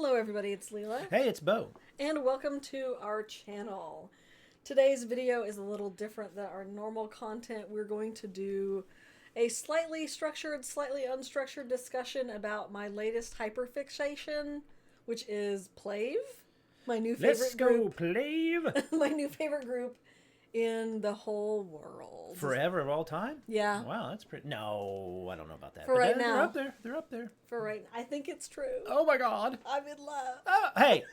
Hello everybody, it's Leela. Hey, it's Bo. And welcome to our channel. Today's video is a little different than our normal content. We're going to do a slightly structured, slightly unstructured discussion about my latest hyperfixation, which is Plave, my new favorite Let's group. go, Plave! My new favorite group in the whole world. Forever of all time? Yeah. Wow, that's pretty... No, I don't know about that. For right now. They're up there. They're up there. For right now. I think it's true. Oh my God. I'm in love. Hey!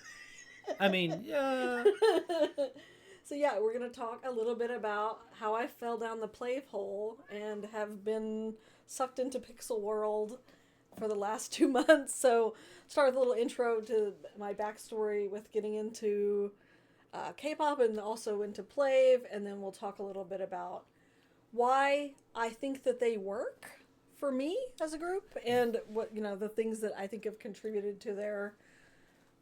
I mean, yeah. So yeah, we're going to talk a little bit about how I fell down the Plave hole and have been sucked into Pixel World for the last 2 months. So start with a little intro to my backstory with getting into K-pop and also into Plave, and then we'll talk a little bit about why I think that they work for me as a group and what, the things that I think have contributed to their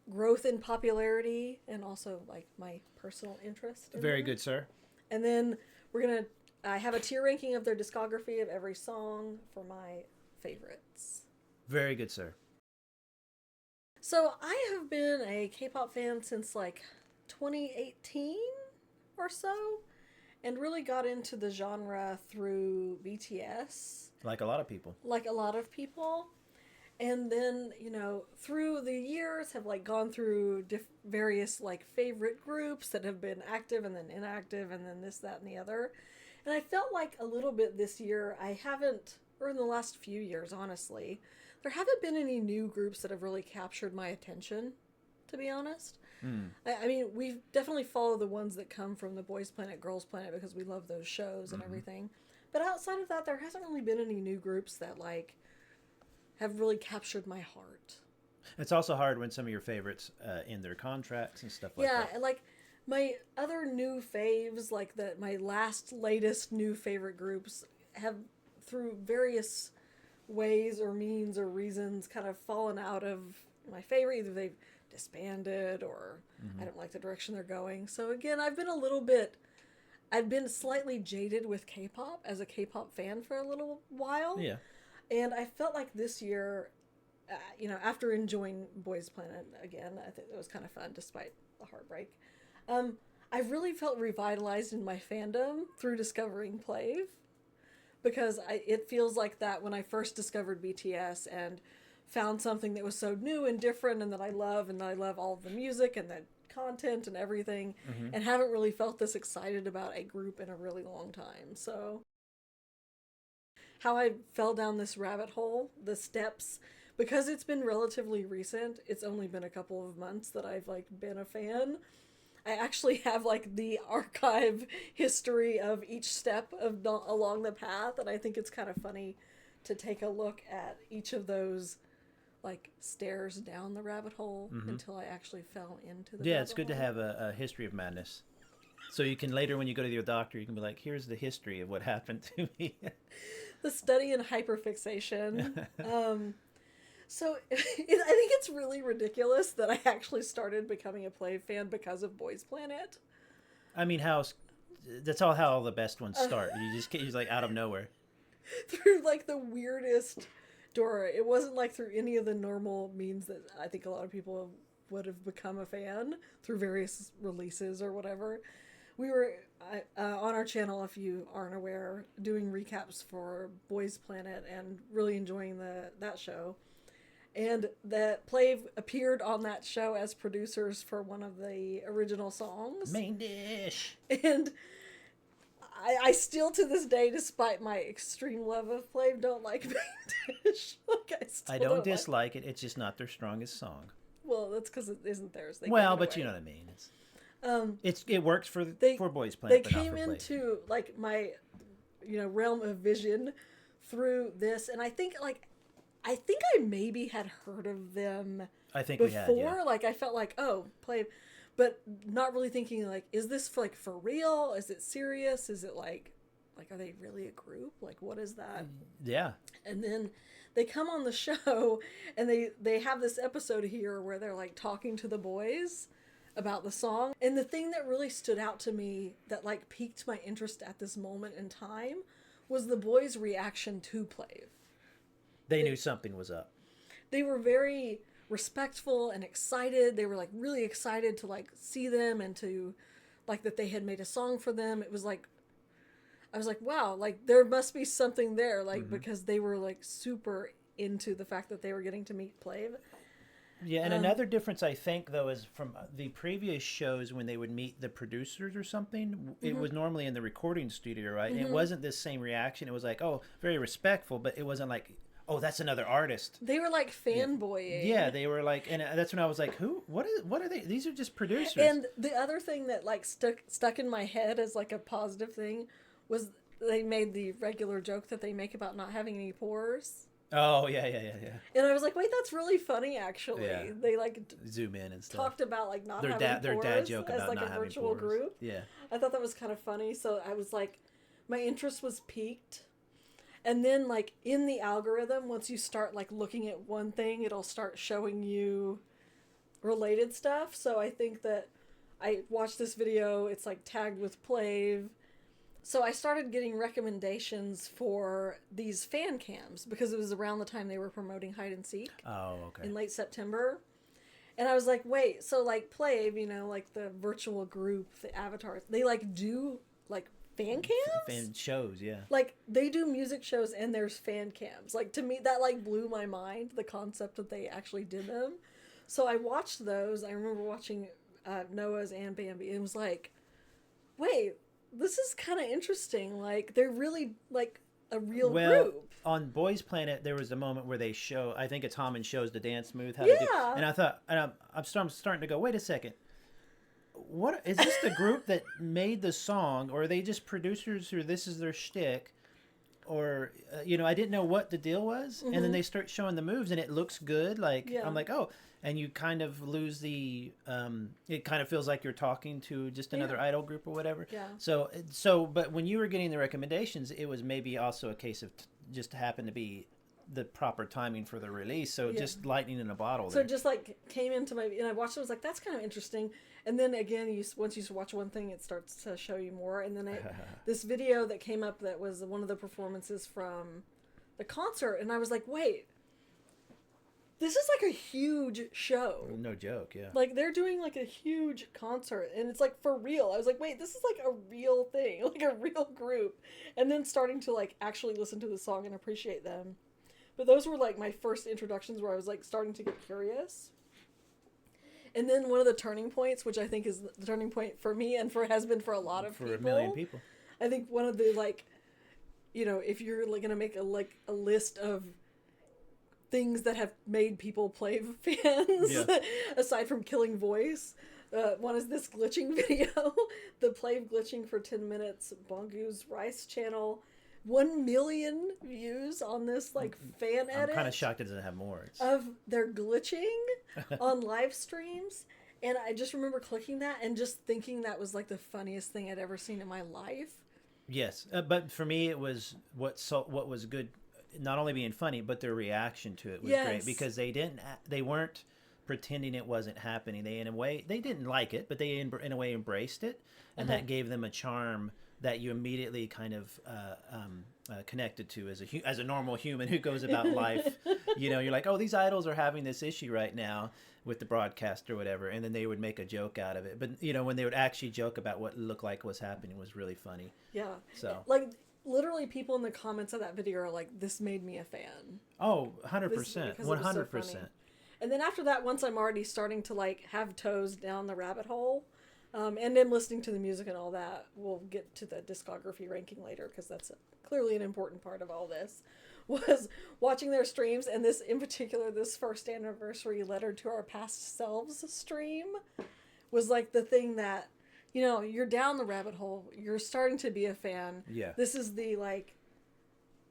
growth in popularity and also like my personal interest. Very good, sir. And then I have a tier ranking of their discography of every song for my favorites. Very good, sir. So I have been a K-pop fan since like 2018 or so, and really got into the genre through BTS. Like a lot of people. And then, through the years have like gone through various like favorite groups that have been active and then inactive and then this, that, and the other. And I felt like a little bit this year, or in the last few years, honestly, there haven't been any new groups that have really captured my attention, to be honest. I mean, we've definitely followed the ones that come from the Boys Planet, Girls Planet because we love those shows and everything. But outside of that, there hasn't really been any new groups that like have really captured my heart. It's also hard when some of your favorites end their contracts and stuff like that. Yeah, and like my other new faves, like my latest new favorite groups have, through various ways or means or reasons, kind of fallen out of my favorite. Either they've disbanded or I don't like the direction they're going. So again, I've been slightly jaded with K-pop as a K-pop fan for a little while. Yeah. And I felt like this year, after enjoying Boys Planet again, I think it was kind of fun despite the heartbreak. I really felt revitalized in my fandom through discovering Plave, because it feels like that when I first discovered BTS and found something that was so new and different and that I love all of the music and the content and everything, and haven't really felt this excited about a group in a really long time. So how I fell down this rabbit hole, the steps, because it's been relatively recent, it's only been a couple of months that I've like been a fan. I actually have like the archive history of each step along the path, and I think it's kind of funny to take a look at each of those like stairs down the rabbit hole until I actually fell into the Yeah, rabbit it's good to hole. have a history of madness. So you can later, when you go to your doctor, you can be like, here's the history of what happened to me. The study in hyperfixation. So I think it's really ridiculous that I actually started becoming a Plave fan because of Boys Planet. I mean, that's how all the best ones start. You're like out of nowhere. Through like the weirdest door. It wasn't like through any of the normal means that I think a lot of people would have become a fan through various releases or whatever. We were on our channel, if you aren't aware, doing recaps for Boys Planet and really enjoying that show. And that Plave appeared on that show as producers for one of the original songs. Main dish. And I still, to this day, despite my extreme love of Plave, don't like Main Dish. I don't dislike it. It's just not their strongest song. Well, that's because it isn't theirs. But you know what I mean. It works for Boys Planet. They came into like my realm of vision through this, and I think I maybe had heard of them. I think before. We had, yeah. Like I felt like, oh, Plave, but not really thinking like, is this for real? Is it serious? Is it like are they really a group? Like, what is that? Yeah. And then they come on the show and they have this episode here where they're like talking to the boys about the song. And the thing that really stood out to me that like piqued my interest at this moment in time was the boys' reaction to Plave. They knew something was up. They were very respectful and excited. They were like really excited to like see them and to like that they had made a song for them. It was like, I was like, wow, like there must be something there, like because they were like super into the fact that they were getting to meet Plave. Yeah, and another difference I think though is from the previous shows when they would meet the producers or something, it was normally in the recording studio, right? And it wasn't this same reaction. It was like, oh, very respectful, but it wasn't like, oh, that's another artist. They were like fanboying. Yeah, they were like, and that's when I was like, who? What are they? These are just producers. And the other thing that like stuck in my head as like a positive thing was they made the regular joke that they make about not having any pores. Oh yeah. And I was like, wait, that's really funny. Actually, Yeah. they like Zoom in and stuff. talked about like not Their having dad, their pores dad joke as about like not a having virtual pores. group. Yeah. I thought that was kind of funny. So I was like, my interest was piqued. And then like in the algorithm, once you start like looking at one thing, it'll start showing you related stuff. So I think that I watched this video. It's like tagged with Plave. So I started getting recommendations for these fan cams because it was around the time they were promoting Hide and Seek. Oh, okay. In late September. And I was like, wait, so like Plave, you know, like the virtual group, the avatars, they like do like fan cams? Fan shows, yeah. Like they do music shows and there's fan cams. Like to me, that like blew my mind, the concept that they actually did them. So I watched those. I remember watching Noah's and Bambi and it was like, wait, this is kind of interesting. Like they're really like a real group. On Boys Planet, there was a moment where they show, I think it's Hammond shows the dance move, how to do, and I thought, and I'm starting to go, wait a second, what is this? The group that made the song, or are they just producers who this is their shtick? Or you know, I didn't know what the deal was, and then they start showing the moves, and it looks good. Like I'm like, oh, and you kind of lose the. It kind of feels like you're talking to just another idol group or whatever. Yeah. So, but when you were getting the recommendations, it was maybe also a case of just happened to be the proper timing for the release. So just lightning in a bottle. So it just like came into my, and I watched it. I was like, that's kind of interesting. And then again, once you watch one thing, it starts to show you more. And then this video that came up that was one of the performances from the concert, and I was like, wait, this is like a huge show. No joke, yeah. Like they're doing like a huge concert, and it's like for real. I was like, wait, this is like a real thing, like a real group. And then starting to like actually listen to the song and appreciate them. But those were like my first introductions where I was like starting to get curious. And then one of the turning points, which I think is the turning point for me and has been for a lot of people. For a million people. I think one of the like, you know, if you're like gonna make a list of things that have made people Plave fans, aside from Killing Voice, one is this glitching video, the Plave glitching for 10 minutes, Bongu's Rice channel. 1 million views on this like fan edit. I'm kind of shocked it doesn't have more. Of their glitching on live streams, and I just remember clicking that and just thinking that was like the funniest thing I'd ever seen in my life. Yes, but for me it was what was good, not only being funny, but their reaction to it was great because they weren't pretending it wasn't happening. They in a way they didn't like it, but they in a way embraced it, and that gave them a charm that you immediately kind of connected to as a normal human who goes about life. You know, you're like, oh, these idols are having this issue right now with the broadcast or whatever, and then they would make a joke out of it. But you know, when they would actually joke about what looked like was happening was really funny. Yeah. So like literally people in the comments of that video are like, this made me a fan. Oh, 100%. 100%. And then after that, once I'm already starting to like have toes down the rabbit hole, and then listening to the music and all that, we'll get to the discography ranking later because that's clearly an important part of all this, was watching their streams. And this, in particular, this first anniversary Letter to Our Past Selves stream was like the thing that, you know, you're down the rabbit hole. You're starting to be a fan. Yeah. This is the like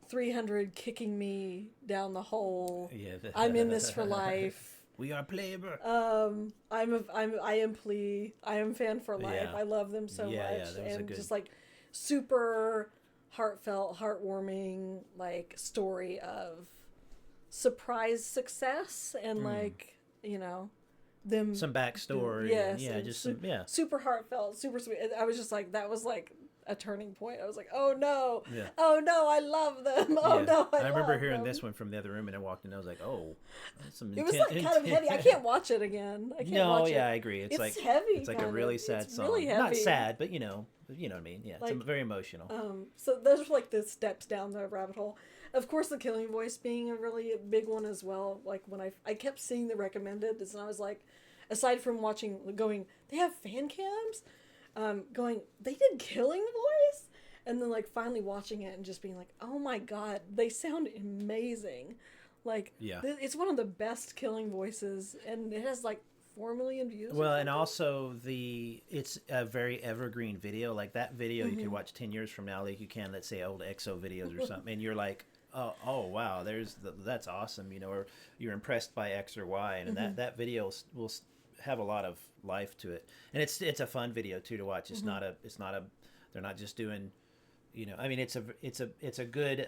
300 kicking me down the hole. Yeah. I'm in this for life. We are Plave. I am Plave. I am fan for life. Yeah. I love them so much. And just like super heartfelt, heartwarming like story of surprise success and like, you know, them some backstory. Yes. And, yeah, just some, super heartfelt, super sweet. I was just like, that was like a turning point. I was like, oh no, Yeah. oh no, I love them. Oh Yeah. no, I remember love hearing them. this one from the other room, and I walked in. I was like, "Oh, that's some It was like kind of heavy. I can't watch it again. I can't No, watch yeah, it. I agree. It's like heavy. it's like a really sad it's song. really heavy. Not sad, but you know what I mean. Yeah, Like, it's very emotional. So those are like the steps down the rabbit hole. Of course, the Killing Voice being a really big one as well. Like when I kept seeing the recommended, and I was like, aside from watching, going, they have fan cams, going, they did Killing Voice, and then like finally watching it and just being like, oh my god, they sound amazing. Like, Yeah. It's one of the best Killing Voices, and it has like 4 million views. Well, and also it's a very evergreen video. Like that video, you could watch 10 years from now, like you can, let's say, old EXO videos or something, and you're like, oh wow, that's awesome, you know, or you're impressed by X or Y, and that video will have a lot of life to it, and it's a fun video too to watch. It's not a they're not just doing, you know, I mean it's a good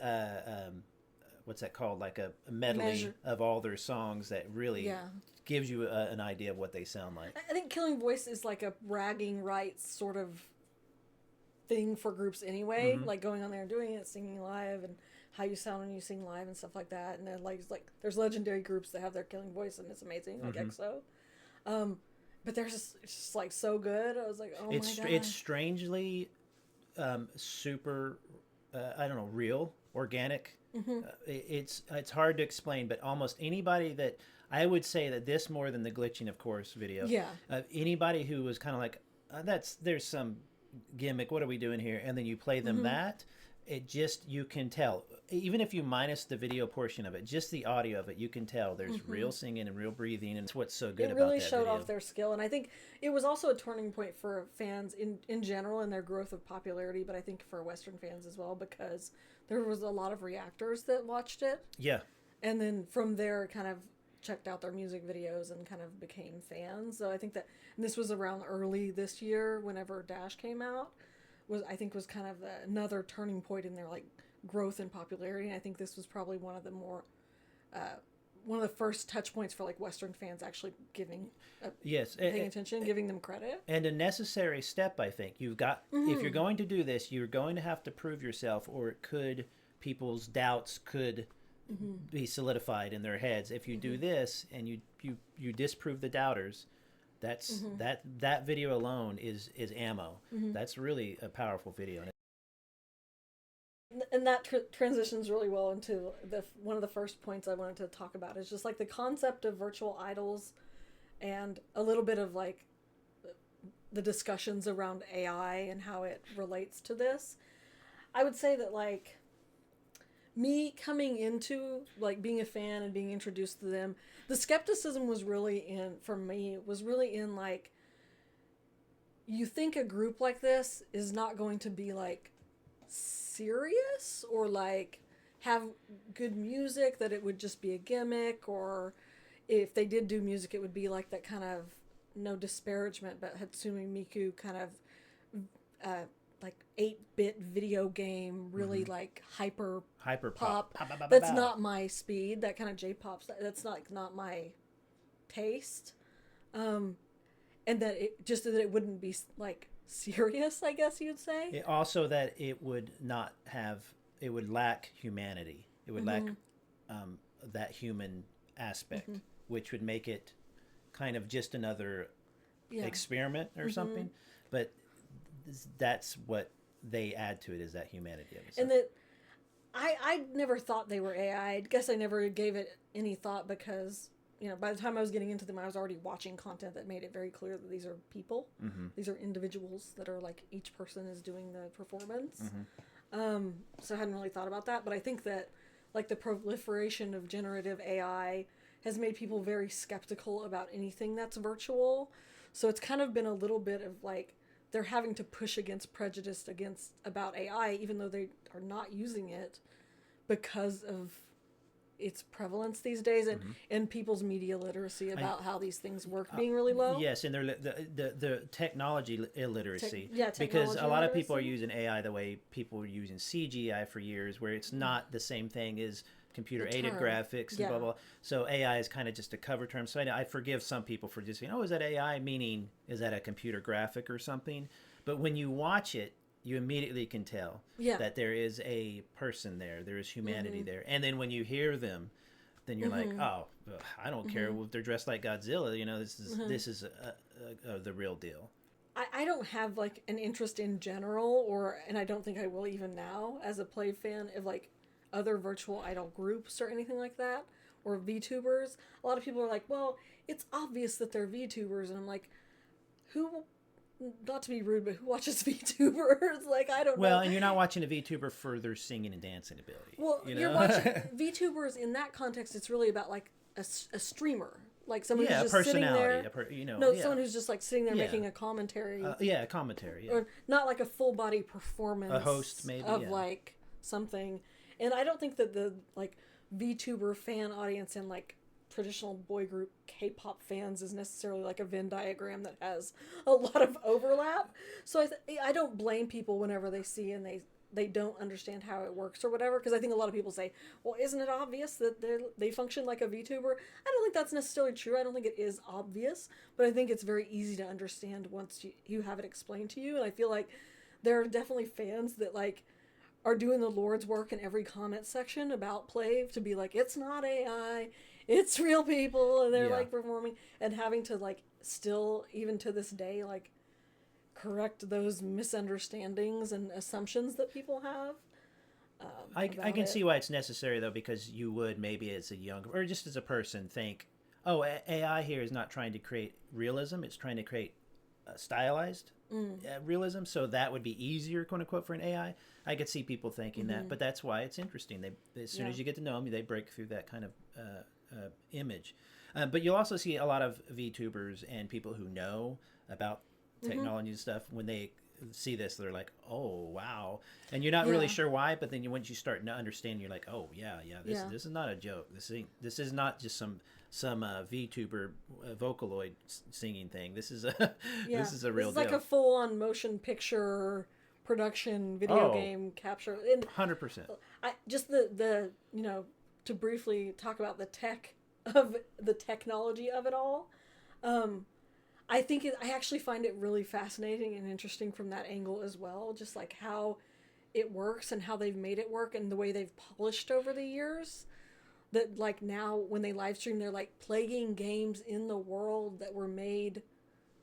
what's that called, like a medley of all their songs that really gives you an idea of what they sound like. I think Killing Voice is like a bragging rights sort of thing for groups anyway, like going on there and doing it, singing live, and how you sound when you sing live and stuff like that. And then like there's legendary groups that have their Killing Voice, and it's amazing, like EXO. But they're just, it's just like so good. I was like, oh my god, it's strangely super I don't know, real, organic. It's there's hard to explain, but almost anybody that I would say that this more than the glitching, of course, video. Yeah. Anybody who was kind of like, there's some gimmick. What are we doing here? And then you play them that. It just, you can tell, even if you minus the video portion of it, just the audio of it, you can tell there's real singing and real breathing, and it's what's so good about that video. It really showed off their skill, and I think it was also a turning point for fans in general in their growth of popularity, but I think for Western fans as well, because there was a lot of reactors that watched it. Yeah. And then from there kind of checked out their music videos and kind of became fans. So I think that, and this was around early this year whenever Dash came out, was kind of another turning point in their like growth and popularity. And I think this was probably one of the more one of the first touch points for like Western fans actually giving paying attention, giving them credit. And a necessary step, I think. You've got, if you're going to do this, you're going to have to prove yourself, or it could, people's doubts could be solidified in their heads. If you do this and you disprove the doubters, that's that video alone is ammo. That's really a powerful video. And that transitions really well into one of the first points I wanted to talk about is just like the concept of virtual idols, and a little bit of like the discussions around AI and how it relates to this. I would say that like me coming into like being a fan and being introduced to them, the skepticism was really in like, you think a group like this is not going to be like serious or like have good music, that it would just be a gimmick, or if they did do music it would be like that kind of, no disparagement, but Hatsune Miku kind of like 8-bit video game, really like hyper pop. That's not my speed. That kind of J-pop, that's not my taste. And that it wouldn't be like serious, I guess you'd say. Also that it would lack humanity. It would lack that human aspect, which would make it kind of just another experiment or something. But that's what they add to it, is that humanity of it. And that I never thought they were AI. I guess I never gave it any thought because, you know, by the time I was getting into them, I was already watching content that made it very clear that these are people. These are individuals that are like, each person is doing the performance. So I hadn't really thought about that. But I think that like the proliferation of generative AI has made people very skeptical about anything that's virtual. So it's kind of been a little bit of like, they're having to push against prejudice about AI, even though they are not using it, because of its prevalence these days, and people's media literacy about how these things work being really low. Yes, and the technology illiteracy. Technology because a lot of people are using AI the way people were using CGI for years, where it's not the same thing as computer-aided graphics and blah, blah. So AI is kind of just a cover term. So I forgive some people for just saying, oh, is that AI? Meaning, is that a computer graphic or something? But when you watch it, you immediately can tell that there is a person there. There is humanity there. And then when you hear them, then you're like, oh, I don't care if they're dressed like Godzilla. You know, this is the real deal. I don't have like an interest in general, and I don't think I will even now as a Plave fan of like other virtual idol groups or anything like that, or VTubers. A lot of people are like, well, it's obvious that they're VTubers, and I'm like, who? Not to be rude, but who watches VTubers? Like, I don't know. Well, and you're not watching a VTuber for their singing and dancing ability. Well, you know? You're watching VTubers in that context. It's really about like a streamer. Like someone who's just sitting there. Someone who's just like sitting there making a commentary. A commentary. Yeah. Or not like a full body performance. A host, maybe. Of like something. And I don't think that the like VTuber fan audience and like traditional boy group K-pop fans is necessarily like a Venn diagram that has a lot of overlap. So I don't blame people whenever they see and they don't understand how it works or whatever, because I think a lot of people say, well, isn't it obvious that they function like a VTuber? I don't think that's necessarily true. I don't think it is obvious, but I think it's very easy to understand once you have it explained to you. And I feel like there are definitely fans that like are doing the Lord's work in every comment section about Plave to be like, it's not AI, it's real people, and they're like performing, and having to like still, even to this day, like correct those misunderstandings and assumptions that people have. I can see why it's necessary, though, because you would maybe as a young, or just as a person, think, oh, AI here is not trying to create realism, it's trying to create stylized realism, so that would be easier, quote unquote, for an AI. I could see people thinking that, but that's why it's interesting. As soon as you get to know them, they break through that kind of image. But you'll also see a lot of VTubers and people who know about technology and stuff, when they see this, they're like, oh wow, and you're not really sure why, but then once you start to understand, you're like, oh this is not a joke. This is not just some VTuber Vocaloid singing thing. This is a this is a real deal. It's like a full on motion picture production video game capture. 100%. I just the to briefly talk about the technology of it all. I actually find it really fascinating and interesting from that angle as well, just like how it works and how they've made it work and the way they've polished over the years. That like now when they live stream, they're like playing games in the world that were made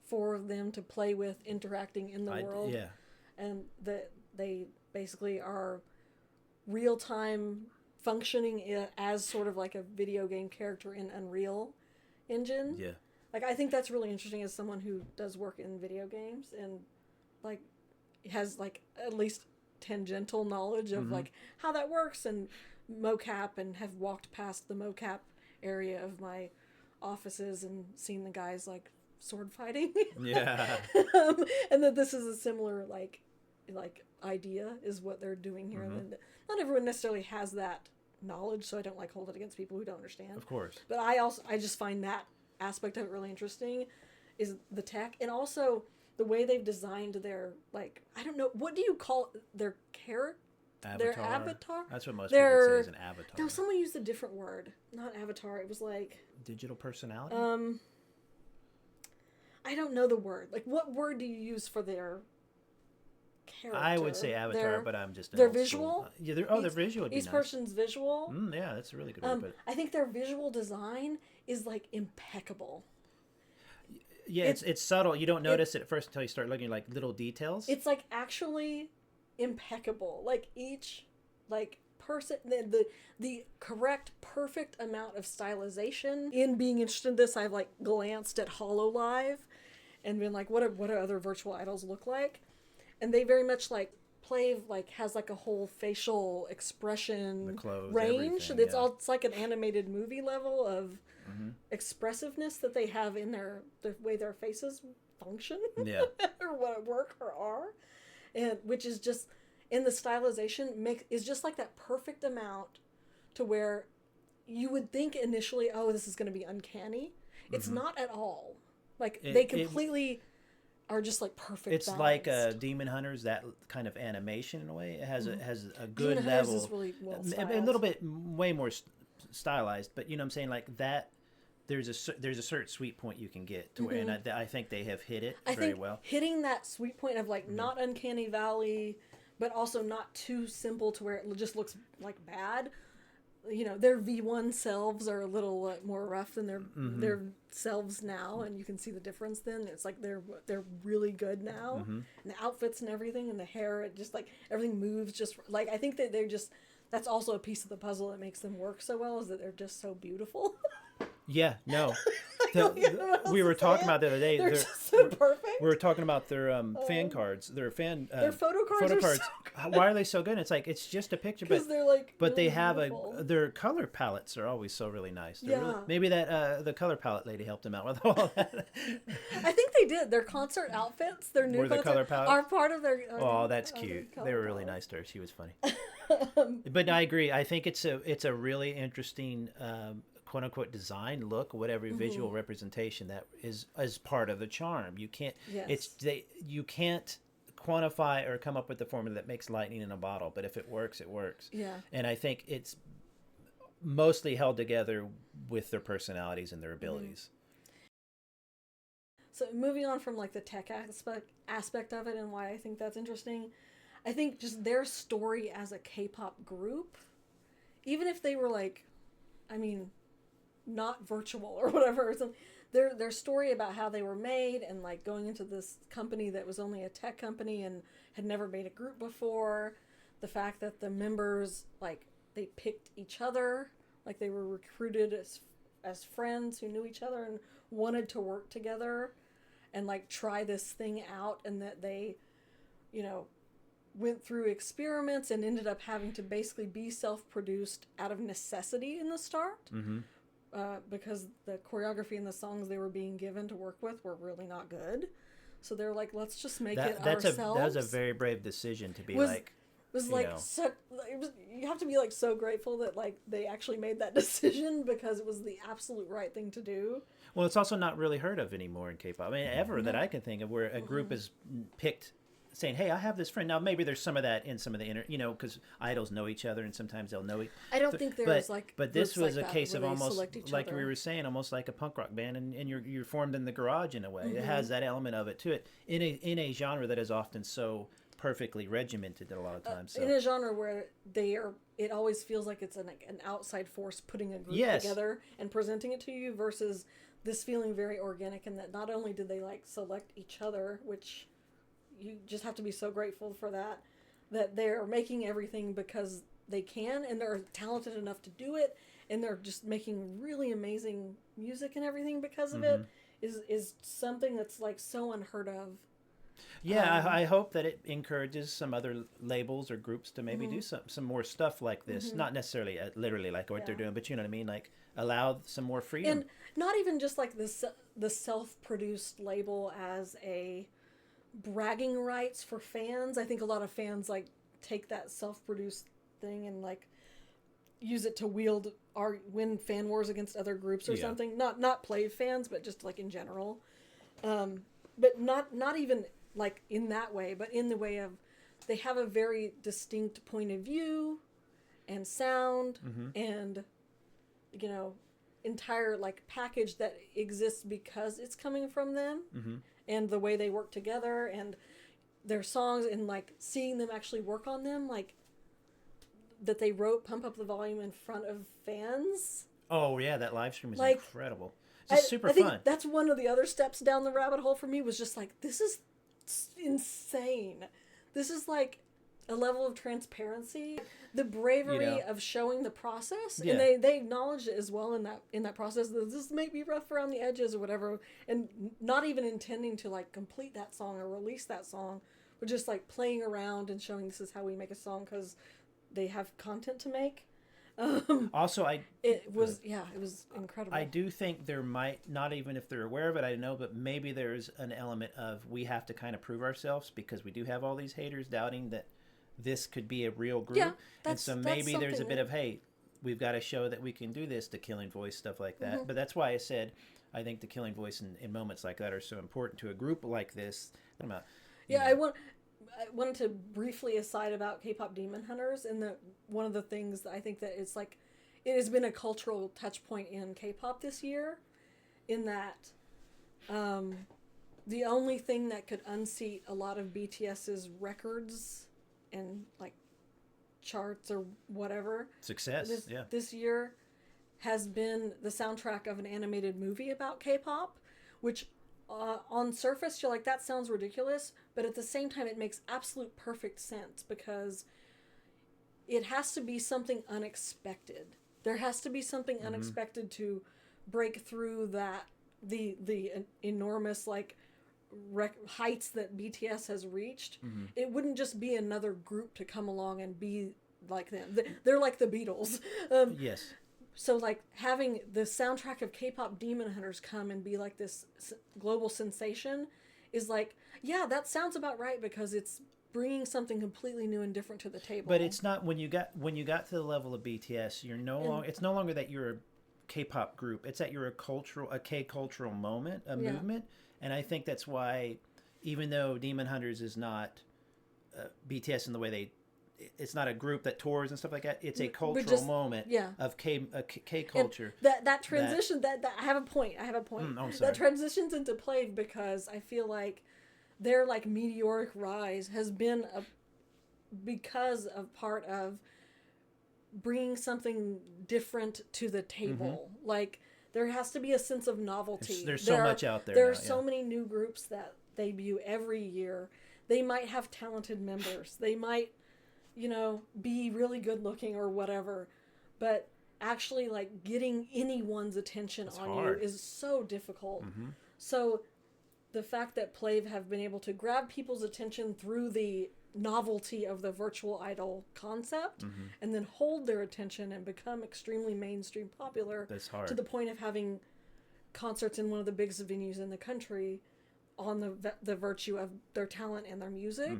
for them to play with, interacting in the world. Yeah. And that they basically are real-time functioning as sort of like a video game character in Unreal Engine. Yeah. Like, I think that's really interesting as someone who does work in video games and, like, has, like, at least tangential knowledge of, like, how that works and mocap, and have walked past the mocap area of my offices and seen the guys, like, sword fighting. Yeah. And that this is a similar, like idea is what they're doing here. And not everyone necessarily has that knowledge, so I don't, like, hold it against people who don't understand. Of course. But I just find that aspect of it really interesting, is the tech, and also the way they've designed their, like, I don't know, what do you call their character? Their avatar? That's what most people would say is an avatar. No, someone used a different word. Not avatar. It was like digital personality? I don't know the word. Like, what word do you use for their character? I would say avatar, but I'm just their visual. Their visual would be nice. Each person's visual. Yeah, that's a really good word. I think their visual design is like impeccable. Yeah, it's subtle. You don't notice it at first until you start looking at, like, little details. It's like actually impeccable. Like each person, the correct, perfect amount of stylization. In being interested in this, I've like glanced at HoloLive and been like, what do other virtual idols look like? And they very much like Plave like has like a whole facial expression the clothes, range. It's like an animated movie level of expressiveness that they have in the way their faces function. Yeah. Or what work or are. And which is just in the stylization is just like that perfect amount to where you would think initially, oh, this is going to be uncanny. It's not at all. Like they completely are just like perfect. It's balanced. Like Demon Hunters, that kind of animation in a way. It has a good Demon level. Is really well styled. A little bit way more stylized, but you know what I'm saying, like that. there's a certain sweet point you can get to where, and I think they have hit it I very think well. hitting that sweet point of like not uncanny valley, but also not too simple to where it just looks like bad. You know, their V1 selves are a little more rough than their selves now, and you can see the difference. Then it's like they're really good now, and the outfits and everything, and the hair, it just like everything moves just like I think that they're just. That's also a piece of the puzzle that makes them work so well, is that they're just so beautiful. Yeah, no. We were talking about the other day. They're just so perfect. We were talking about their fan cards. Their photo cards. So why are they so good? It's like it's just a picture, but they're like. But really they have beautiful. their color palettes are always so really nice. They're Yeah. really, maybe that the color palette lady helped them out with all that. I think they did. Their concert outfits, their new the color palette are part of their. Oh, that's cute. They were really nice to her. She was funny. But I agree. I think it's a really interesting. "Quote unquote" design look, whatever visual representation that is as part of the charm. You can't you can't quantify or come up with the formula that makes lightning in a bottle, but if it works, it works. Yeah. And I think it's mostly held together with their personalities and their abilities. So moving on from like the tech aspect of it and why I think that's interesting, I think just their story as a K-pop group, even if they were like, I mean, not virtual or whatever, or something, their story about how they were made and like going into this company that was only a tech company and had never made a group before, the fact that the members like they picked each other, like they were recruited as friends who knew each other and wanted to work together and like try this thing out, and that they, you know, went through experiments and ended up having to basically be self-produced out of necessity in the start. Because the choreography and the songs they were being given to work with were really not good. So they're like, let's just make it ourselves. That was a very brave decision to be you have to be like so grateful that like they actually made that decision, because it was the absolute right thing to do. Well, it's also not really heard of anymore in K-pop. I mean, ever that I can think of where a group is picked saying, hey, I have this friend. Now, maybe there's some of that in some of the because idols know each other and sometimes they'll know I don't think there's But this was a case of almost, like we were saying, almost like a punk rock band, and you're formed in the garage in a way. It has that element of it to it in a genre that is often so perfectly regimented a lot of times. In a genre where it always feels like it's an outside force putting a group together and presenting it to you, versus this feeling very organic, and that not only did they like select each other, which you just have to be so grateful for that they're making everything because they can, and they're talented enough to do it, and they're just making really amazing music and everything because of it is something that's like so unheard of. Yeah, I hope that it encourages some other labels or groups to maybe do some more stuff like this. Not necessarily literally like what they're doing, but you know what I mean? Like allow some more freedom. And not even just like the self-produced label as a bragging rights for fans. I think a lot of fans like take that self-produced thing and like use it to win fan wars against other groups or something. Not Plave fans, but just like in general. But not even like in that way, but in the way of they have a very distinct point of view and sound and entire like package that exists because it's coming from them. And the way they work together and their songs, and like seeing them actually work on them, like that they wrote Pump Up the Volume in front of fans. Oh yeah, that live stream is like, incredible. It's just super I think fun. That's one of the other steps down the rabbit hole for me, was just like, this is insane. This is like a level of transparency, the bravery of showing the process, and they acknowledged it as well in that process. This may be rough around the edges or whatever, and not even intending to like complete that song or release that song, but just like playing around and showing this is how we make a song because they have content to make. Also, it was incredible. I do think there might, not even if they're aware of it, I don't know, but maybe there's an element of we have to kind of prove ourselves because we do have all these haters doubting that this could be a real group. Yeah, and so maybe there's a bit of, hey, we've got to show that we can do this, the Killing Voice, stuff like that. But that's why I said I think the Killing Voice in moments like that are so important to a group like this. I wanted to briefly aside about K-pop Demon Hunters, and one of the things that I think that it's like it has been a cultural touch point in K-pop this year in that the only thing that could unseat a lot of BTS's records and like charts or whatever success this year has been the soundtrack of an animated movie about K-pop, which on surface you're like, that sounds ridiculous, but at the same time it makes absolute perfect sense because it has to be something unexpected. There has to be something unexpected to break through that the enormous like heights that BTS has reached. It wouldn't just be another group to come along and be like them. They're like the Beatles. Yes. So like having the soundtrack of K-pop Demon Hunters come and be like this global sensation is like, yeah, that sounds about right because it's bringing something completely new and different to the table. But it's not when you got to the level of BTS, you're it's no longer that you're a K-pop group. It's that you're a K-cultural moment, a movement, and I think that's why, even though Demon Hunters is not BTS in the way it's not a group that tours and stuff like that. It's a cultural moment of K culture. And that transition, that I have a point. That transitions into Plave because I feel like their like meteoric rise has been because of part of bringing something different to the table. Like there has to be a sense of novelty. There's so much out there. There are so many new groups that debut every year. They might have talented members. They might, be really good looking or whatever, but actually like getting anyone's attention you is so difficult. So the fact that Plave have been able to grab people's attention through the novelty of the virtual idol concept and then hold their attention and become extremely mainstream popular to the point of having concerts in one of the biggest venues in the country on the virtue of their talent and their music.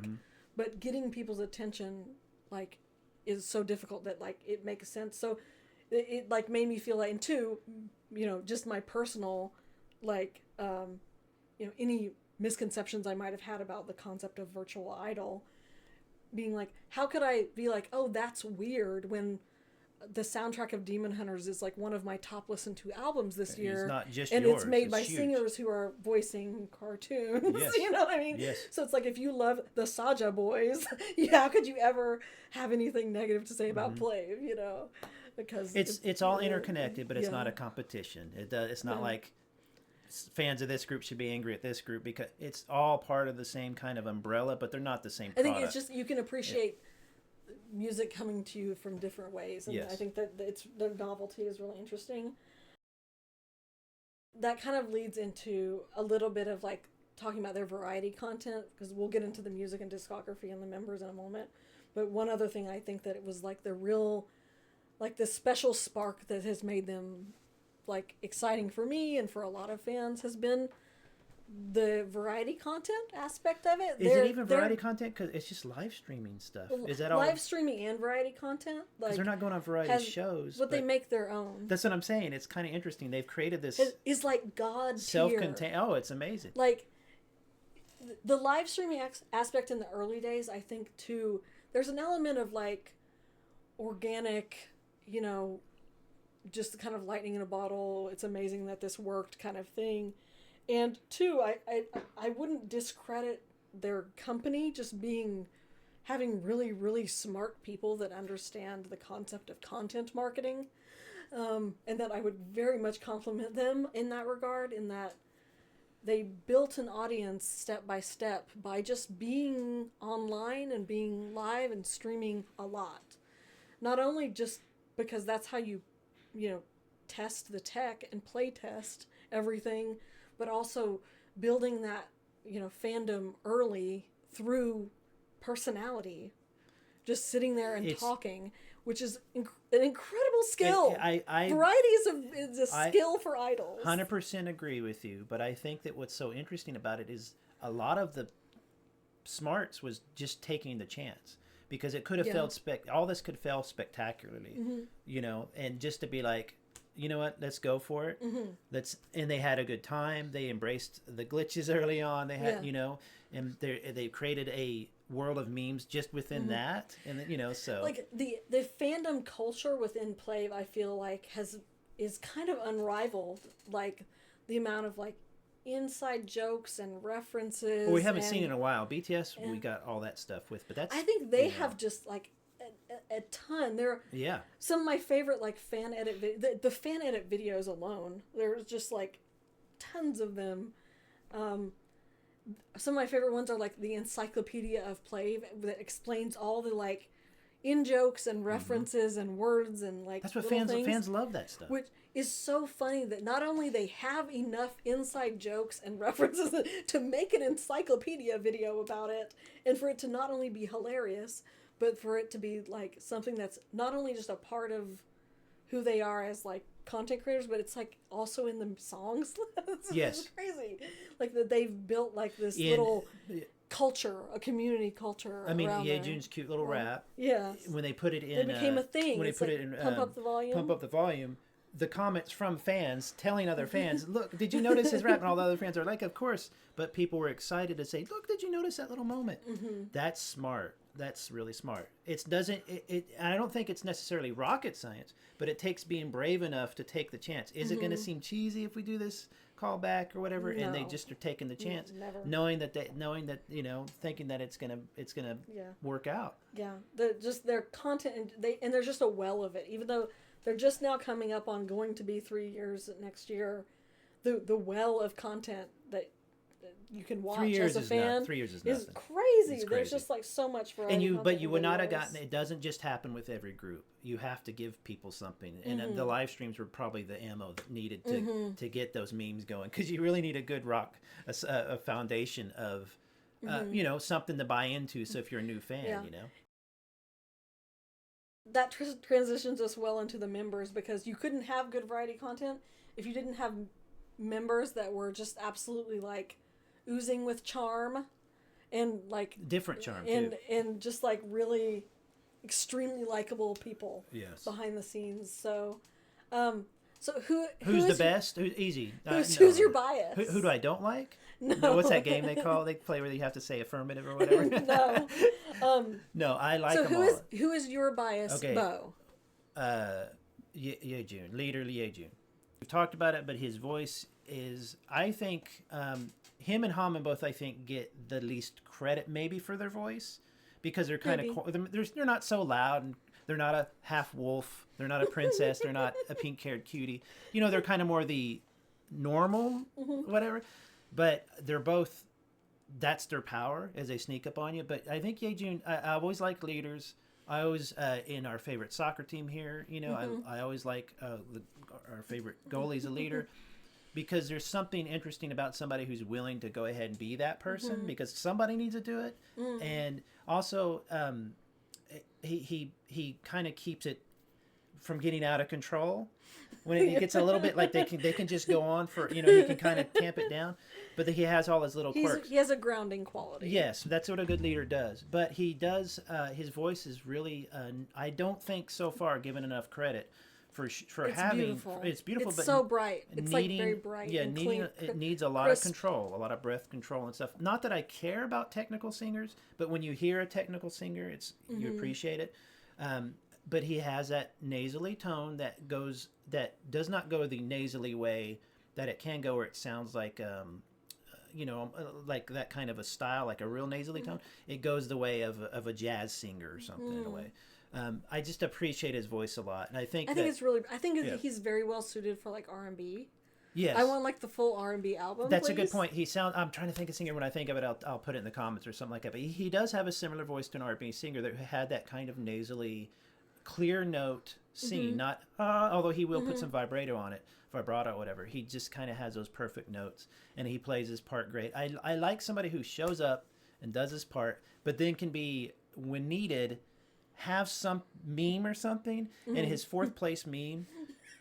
But getting people's attention like is so difficult that like it makes sense. So it like made me feel like, and two, just my personal like any misconceptions I might have had about the concept of virtual idol, being like, how could I be like, oh, that's weird when the soundtrack of Demon Hunters is like one of my top listened to albums this year. It's not just and yours. It's made it's by huge. singers who are voicing cartoons. Yes. You know what I mean? Yes. So it's like, if you love the Saja Boys, how could you ever have anything negative to say about Plave, Because it's all interconnected, but it's not a competition. It's not like fans of this group should be angry at this group, because it's all part of the same kind of umbrella, but they're not the same product. I think it's just, you can appreciate music coming to you from different ways, and I think that the novelty is really interesting. That kind of leads into a little bit of like talking about their variety content, because we'll get into the music and discography and the members in a moment. But one other thing, I think that it was like the real, like the special spark that has made them like exciting for me and for a lot of fans has been the variety content aspect of it. Is it even variety content? Because it's just live streaming stuff. Is that all? Live streaming and variety content? Because they're not going on variety shows. But they make their own. That's what I'm saying. It's kind of interesting. They've created this. It's like God self-contained. Oh, it's amazing. Like the live streaming aspect in the early days, I think too, there's an element of like organic, just kind of lightning in a bottle. It's amazing that this worked kind of thing. And two, I wouldn't discredit their company just having really, really smart people that understand the concept of content marketing. And that I would very much compliment them in that regard, in that they built an audience step by step by just being online and being live and streaming a lot. Not only just because that's how you test the tech and play test everything, but also building that, fandom early through personality, just sitting there and talking, which is an incredible skill. Variety is a skill for idols. 100% agree with you, but I think that what's so interesting about it is a lot of the smarts was just taking the chance, because it could have failed. All this could fail spectacularly, and just to be like, you know what, let's go for it. And they had a good time. They embraced the glitches early on. They had, and they created a world of memes just within that. And then, so like the fandom culture within Plave, I feel like is kind of unrivaled. Like the amount of like inside jokes and references. Well, we haven't seen it in a while. BTS, we got all that stuff with, but that's. I think they have just like a ton. There, some of my favorite like fan edit, the fan edit videos alone. There's just like tons of them. Some of my favorite ones are like the Encyclopedia of Plave that explains all the like in jokes and references and words and like that's what fans love that stuff. Which is so funny that not only they have enough inside jokes and references to make an encyclopedia video about it, and for it to not only be hilarious, but for it to be like something that's not only just a part of who they are as like content creators, but it's like also in the songs. It's crazy, like that they've built like this little culture, a community culture. I mean, Yejune's cute little rap. Yeah. When they put it in, it became a thing. When they put it in, Pump Up the Volume. Pump Up the Volume. The comments from fans telling other fans, "Look, did you notice his rap?" And all the other fans are like, "Of course," but people were excited to say, "Look, did you notice that little moment?" That's smart. That's really smart. It doesn't. I don't think it's necessarily rocket science, but it takes being brave enough to take the chance. Is it going to seem cheesy if we do this callback or whatever? No. And they just are taking the chance, knowing that thinking that it's gonna work out. Yeah, their content and there's just a well of it. Even though they're just now coming up on going to be 3 years next year, the well of content that you can watch as a fan 3 years is nothing. Crazy. There's just like so much variety. But you would not have gotten it. Doesn't just happen with every group. You have to give people something, and the live streams were probably the ammo needed to get those memes going, because you really need a good a foundation of something to buy into. So if you're a new fan, that transitions us well into the members, because you couldn't have good variety content if you didn't have members that were just absolutely like oozing with charm and like different charm and just like really extremely likable people behind the scenes. So who's the best? Easy. Who's your bias? Who do I don't like? No. What's that game they play where you have to say affirmative or whatever? No. No, I like them all. Who is your bias, Bo? Yejun, leader Yejun. We've talked about it, but his voice is, I think, him and Haman both, I think, get the least credit maybe for their voice, because they're kind of, they're not so loud, and they're not a half wolf, they're not a princess, they're not a pink-haired cutie. They're kind of more the normal, whatever. But they're both, that's their power as they sneak up on you. But I think Yejun, I always like leaders. I always, in our favorite soccer team here, I always like our favorite goalie's a leader, because there's something interesting about somebody who's willing to go ahead and be that person, because somebody needs to do it. And also, he kind of keeps it from getting out of control. When it gets a little bit like they can just go on for, he can kind of tamp it down, but he has all his little quirks. He has a grounding quality. Yes, that's what a good leader does. But he does, his voice is really, I don't think so far given enough credit for having. Beautiful. It's beautiful. It's but so bright. It's like very bright. Yeah, and clean, it needs a lot of control, a lot of breath control and stuff. Not that I care about technical singers, but when you hear a technical singer, you appreciate it. But he has that nasally tone that does not go the nasally way that it can go, where it sounds like, like that kind of a style, like a real nasally tone. It goes the way of a jazz singer or something in a way. I just appreciate his voice a lot, and I think he's very well suited for like R&B. Yes, I want like the full R&B album. That's a good point. I'm trying to think of a singer. When I think of it, I'll put it in the comments or something like that. But he does have a similar voice to an R&B singer that had that kind of nasally, clear note singing. Not although he will put some vibrato on it, vibrato, whatever. He just kind of has those perfect notes, and he plays his part great. I like somebody who shows up and does his part, but then can be, when needed, have some meme or something. And his fourth place meme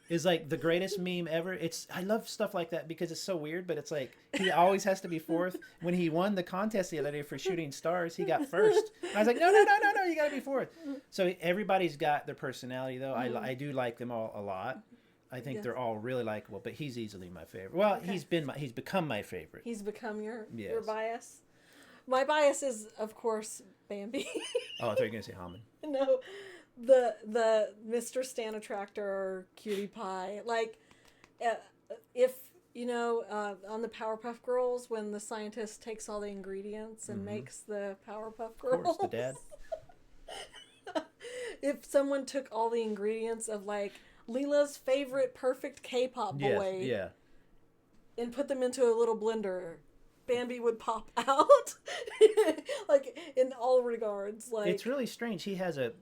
is like the greatest meme ever. I love stuff like that because it's so weird, but it's like he always has to be fourth. When he won the contest the other day for Shooting Stars, he got first. I was like, no, you got to be fourth. So everybody's got their personality, though. I do like them all a lot. I think they're all really likable, but he's easily my favorite. Well, he's become my favorite. He's become your bias. My bias is, of course, Bambi. Oh, I thought you were going to say Haman. No, the Mr. Stan Attractor, Cutie Pie. Like, if on the Powerpuff Girls, when the scientist takes all the ingredients and makes the Powerpuff Girls. Of course, the dad. If someone took all the ingredients of like Leela's favorite perfect K-pop boy, yeah, and put them into a little blender, Bambi would pop out. Like in all regards, like it's really strange. He has a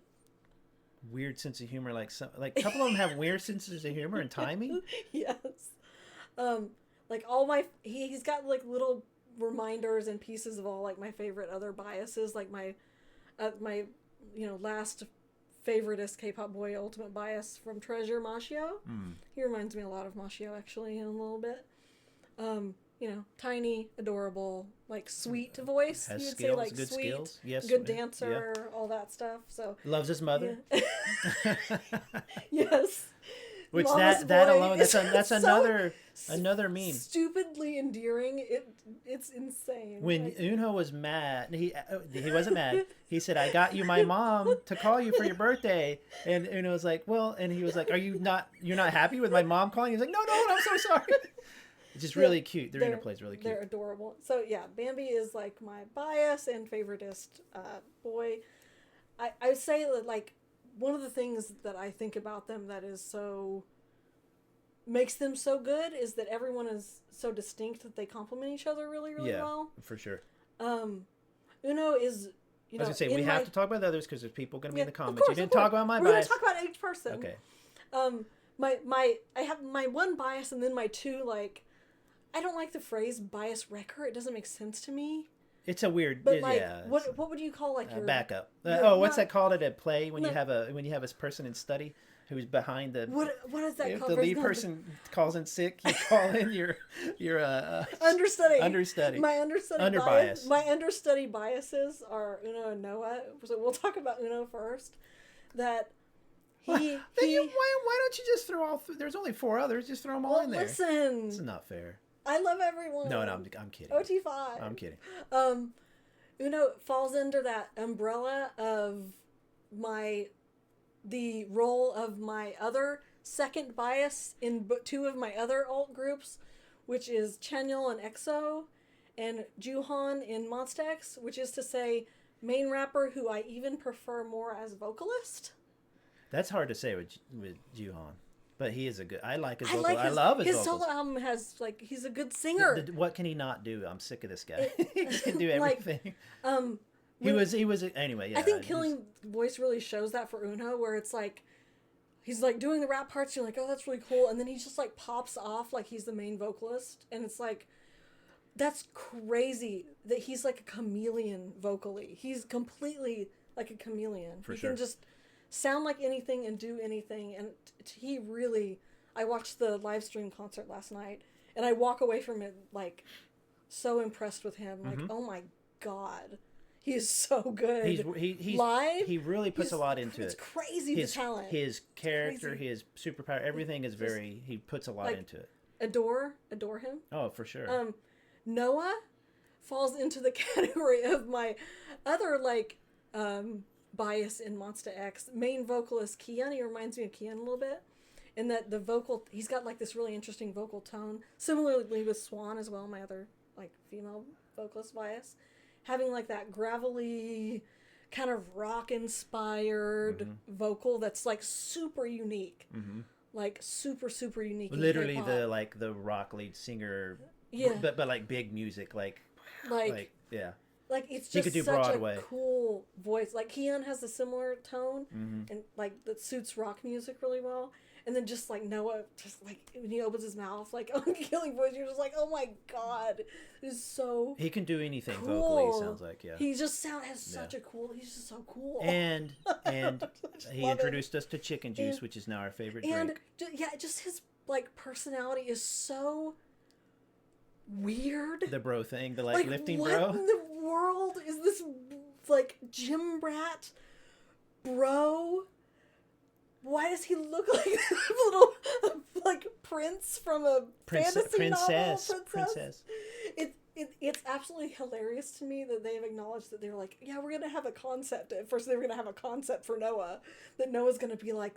weird sense of humor. Like a couple of them have weird senses of humor and timing. Yes. Like he's got like little reminders and pieces of all like my favorite other biases, like my last favoriteest K-pop boy ultimate bias from Treasure, Mashio. He reminds me a lot of Mashio actually in a little bit. Tiny, adorable, like sweet voice. Has You'd skills, say like good sweet, skills. Yes, good dancer, all that stuff. So loves his mother. Yeah. Yes. Which Mama's that boy alone, that's so another meme. Stupidly endearing. It's insane. When Unho was mad, he wasn't mad. He said, "I got you my mom to call you for your birthday," and Unho was like, "Well," and he was like, you're not happy with my mom calling?" He's like, "No, I'm so sorry." It's just really cute. Their interplay is really cute. They're adorable. So yeah, Bambi is like my bias and favoritist boy. I would say that like one of the things that I think about them that is so makes them so good is that everyone is so distinct that they complement each other really, really well. For sure. Uno is, I was gonna say we have to talk about the others because there's people gonna be in the comments. Course, you didn't talk about my bias. We're gonna talk about each person. Okay. I have my one bias and then my two, like, I don't like the phrase bias wrecker. It doesn't make sense to me. It's a weird, but like, what would you call like your backup? What's that called at a play when you have a person in study who's behind the what is that if called? the lead person calls in sick, you call in your understudy. My understudy bias. My understudy biases are Uno and Noah. So we'll talk about Uno first. That he why don't you just throw all? There's only 4 others. Just throw them all in there. Listen, it's not fair. I love everyone. No, I'm kidding. OT5. I'm kidding. Uno falls under that umbrella of the role of my other second bias in 2 of my other alt groups, which is Chanyeol and EXO, and Juhan in Monsta X, which is to say main rapper who I even prefer more as vocalist. That's hard to say with Juhan. But he is a good. I like his vocal. I love his vocals. His solo album has like he's a good singer. What can he not do? I'm sick of this guy. He can do everything. He was anyway. Yeah, I think Killing Voice really shows that for Uno, where it's like he's like doing the rap parts. You're like, oh, that's really cool, and then he just like pops off like he's the main vocalist, and it's like that's crazy that he's like a chameleon vocally. He's completely like a chameleon. He can just sound like anything and do anything, and he really I watched the live stream concert last night and I walk away from it like so impressed with him, like oh my god, he is so good. He's live, he really puts a lot into it's crazy. His the talent, his character, his superpower, everything is very he puts a lot into it. Adore him. Oh, for sure. Noah falls into the category of my other like bias in Monsta X. Main vocalist Kian, he reminds me of Kian a little bit, in that the vocal, he's got like this really interesting vocal tone. Similarly with Swan as well, my other like female vocalist bias, having like that gravelly kind of rock inspired vocal that's like super unique, like super unique. Literally the rock lead singer, but like big music, like yeah. Like, it's just such Broadway. A cool voice. Like, Kian has a similar tone, and, like, that suits rock music really well. And then just, like, Noah, just, like, when he opens his mouth, like, on Killing Voice, you're just like, oh, my God. He's so He can do anything cool. vocally, sounds like, yeah. He just has such a cool, he's just so cool. And he introduced us to Chicken Juice, which is now our favorite drink. And, just his, like, personality is so weird. The bro thing, the like lifting what bro. What in the world is this like gym rat bro? Why does he look like a little like prince from a fantasy novel? Princess. It's absolutely hilarious to me that they've acknowledged that they're like, yeah, we're gonna have a concept. At first, they were gonna have a concept for Noah, that Noah's gonna be like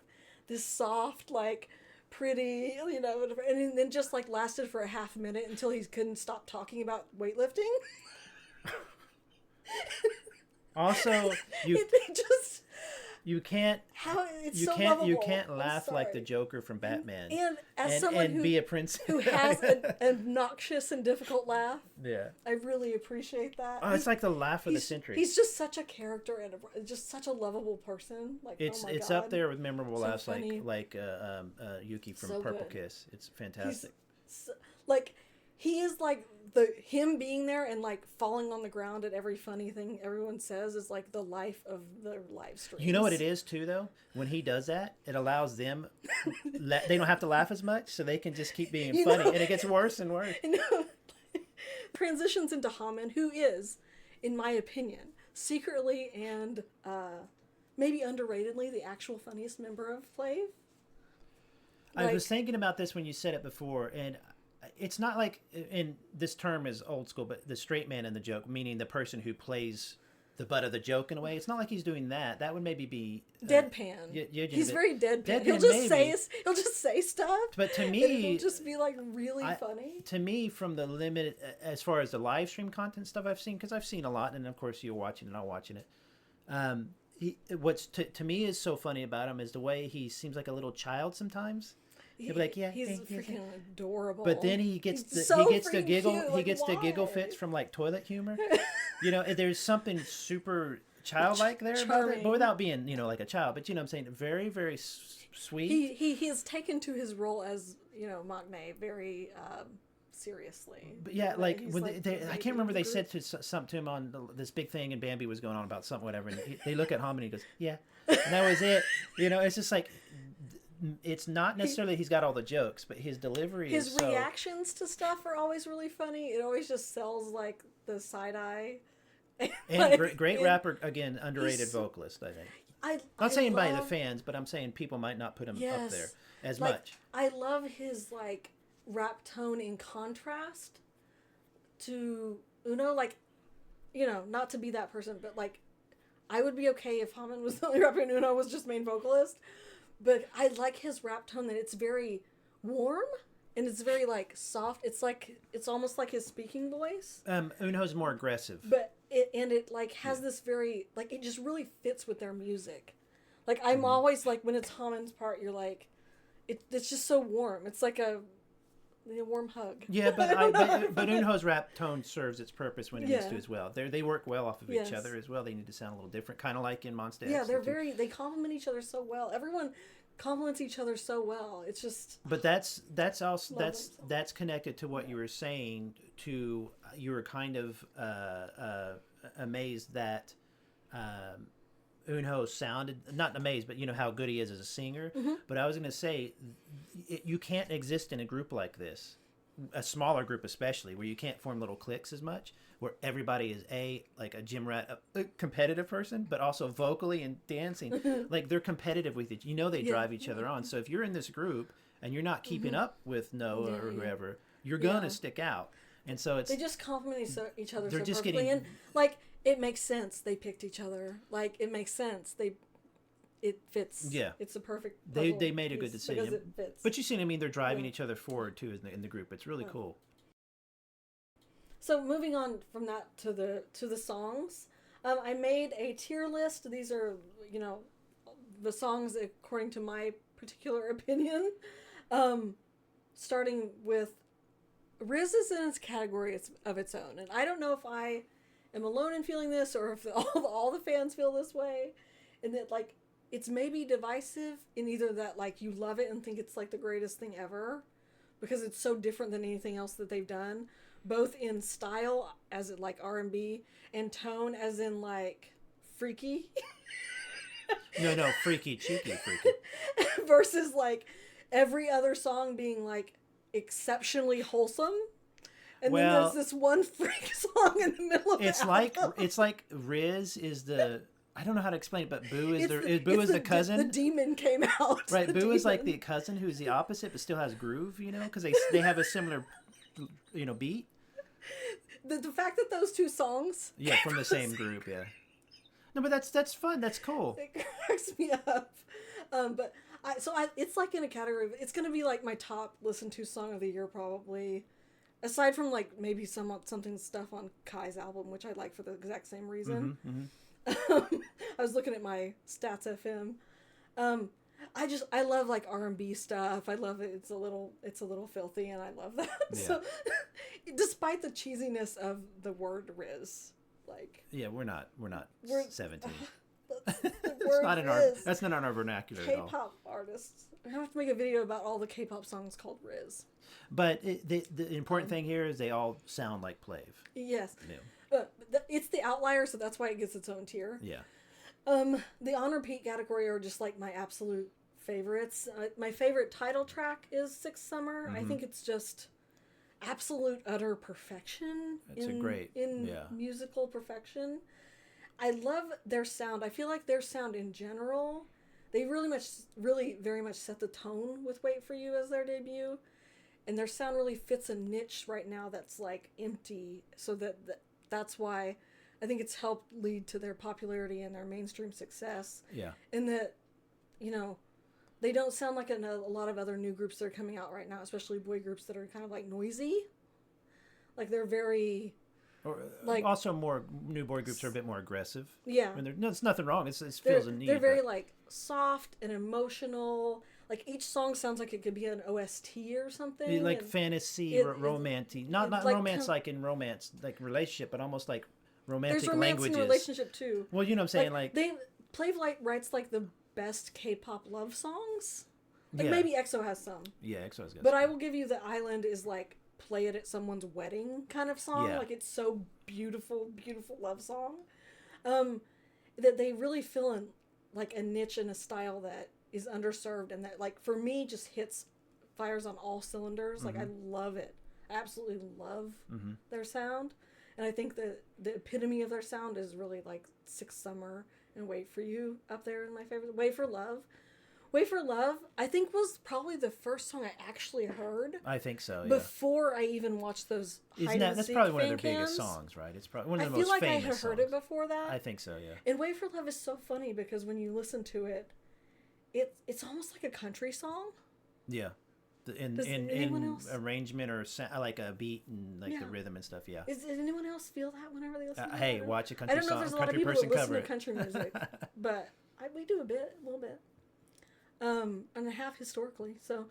this soft, like pretty, you know, whatever. And then just like lasted for a half minute until he couldn't stop talking about weightlifting. Also, you just you can't how it's you so can't lovable. you can't I'm laugh like the sorry. Joker from Batman. And as someone and be a prince who has an obnoxious and difficult laugh, yeah. I really appreciate that. Oh, it's like the laugh of the century. He's just such a character and just such a lovable person. Like it's oh my it's God. up there with memorable So laughs funny. like Yuki from So Purple good. Kiss. It's fantastic. Like he is like him being there and like falling on the ground at every funny thing everyone says is like the life of the live stream. You know what it is too, though. When he does that, it allows them. They don't have to laugh as much, so they can just keep being funny, and it gets worse and worse. Transitions into Haman, who is, in my opinion, secretly and maybe underratedly the actual funniest member of Plave. I was thinking about this when you said it before, and it's not like, and this term is old school, but the straight man in the joke, meaning the person who plays the butt of the joke in a way. It's not like he's doing that. That would maybe be deadpan. He's very deadpan. He'll just say stuff. But to me, it'll just be like really funny. To me, from the limited, as far as the live stream content stuff I've seen, because I've seen a lot, and of course you're watching and I'm watching it. What's to me is so funny about him is the way he seems like a little child sometimes. He'll be like, yeah, he's freaking adorable. But then he gets the giggle. Cute. He gets the giggle fits from like toilet humor. You know, there's something super childlike there about it, but without being, you know, like a child. But you know what I'm saying? Very, very sweet. He has taken to his role as, you know, Magne very seriously. But yeah, like when I can't remember, they said something to him on this big thing, and Bambi was going on about something, whatever. And they look at him and he goes, yeah, and that was it. You know, it's just like. It's not necessarily he's got all the jokes, but his delivery his reactions to stuff are always really funny. It always just sells like the side eye. And like, great rapper, again, underrated vocalist, I think. Not saying by the fans, but I'm saying people might not put him up there as much. I love his like rap tone in contrast to Uno. Like, you know, not to be that person, but like I would be okay if Haman was the only rapper and Uno was just main vocalist. But I like his rap tone that it's very warm and it's very like soft. It's almost like his speaking voice. Uno's more aggressive. But it like has this very like it just really fits with their music. Like I'm always like when it's Haman's part, you're like, it's just so warm. It's like a warm hug. Yeah, but Uno's rap tone serves its purpose when it needs to as well. They work well off of each other as well. They need to sound a little different, kind of like in Monster X. Yeah, they complement each other so well. Everyone complements each other so well. It's just. But that's connected to what you were saying. You were kind of amazed that Uno sounded, not amazed, but you know how good he is as a singer. Mm-hmm. But I was going to say, you can't exist in a group like this, a smaller group especially, where you can't form little cliques as much, where everybody is like a gym rat, a competitive person, but also vocally and dancing. Like they're competitive with each. You know they drive each other on. So if you're in this group and you're not keeping up with Noah or whoever, you're gonna stick out. And so they just complement each other so perfectly, and like it makes sense. They picked each other. Like it makes sense. It fits. Yeah, it's a perfect. They made a good decision. Because it fits. But you see, I mean, they're driving each other forward too in the group. It's really cool. So moving on from that to the songs, I made a tier list. These are the songs according to my particular opinion. Starting with Riz is in its category of its own, and I don't know if I am alone in feeling this or if all the fans feel this way, and that like it's maybe divisive in either that like you love it and think it's like the greatest thing ever because it's so different than anything else that they've done, both in style as in like R&B and tone as in like freaky. No, freaky, cheeky, freaky. Versus like every other song being like exceptionally wholesome. And then there's this one freak song in the middle of it. It's like Riz is the, I don't know how to explain it, but Boo is the cousin. The demon came out. Right, Boo is like the cousin who's the opposite but still has groove, because they have a similar beat. The fact that those two songs from the same group, No, but that's fun. That's cool. It cracks me up. But It's like in a category it's going to be like my top listened to song of the year probably, aside from like maybe something stuff on Kai's album, which I like for the exact same reason. I was looking at my Stats FM. I love like R&B stuff. I love it. It's a little filthy, and I love that. Yeah. So, despite the cheesiness of the word Riz, like we're not 17. That's not in our vernacular at all. K-pop artists. I have to make a video about all the K-pop songs called Riz. But the important thing here is they all sound like Plave. Yes. Yeah. It's the outlier, so that's why it gets its own tier. Yeah. The honor Pete category are just like my absolute favorites. My favorite title track is Sixth Summer. I think it's just absolute utter perfection. It's musical perfection. I love their sound. I feel like their sound in general, they really very much set the tone with Wait For You as their debut. And their sound really fits a niche right now that's like empty. So that's why I think it's helped lead to their popularity and their mainstream success. Yeah. And that, they don't sound like a lot of other new groups that are coming out right now, especially boy groups that are kind of like noisy. Like they're very... Or also more new boy groups are a bit more aggressive. Yeah. I mean, there's nothing wrong. It feels a need. They're very like soft and emotional. Like each song sounds like it could be an OST or something. Like fantasy, romantic. Not like romance like in romance, like relationship, but almost like romantic languages. There's romance in relationship too. Well, you know what I'm saying? Plave writes like the best K-pop love songs. Like maybe EXO has some. Yeah, EXO has got But some. I will give you The Island is like play it at someone's wedding kind of song. Yeah. Like it's so beautiful, beautiful love song. That they really fill in like a niche and a style that is underserved, and that like for me just fires on all cylinders. Like I love it. I absolutely love their sound. And I think that the epitome of their sound is really like Sixth Summer and Wait For You up there in my favorite. Wait For Love. Wait For Love, I think was probably the first song I actually heard. I think so, yeah. Before I even watched those That's probably one of their biggest songs, right? It's probably one of the most famous songs. I feel like I had heard it before that. I think so, yeah. And Wait For Love is so funny because when you listen to it, it's almost like a country song. Yeah. In arrangement or like a beat and like the rhythm and stuff, yeah. Does anyone else feel that whenever they listen to Hey, watch a country song. I don't know if there's a lot of people that listen to country music, but we do a little bit. And a half historically, so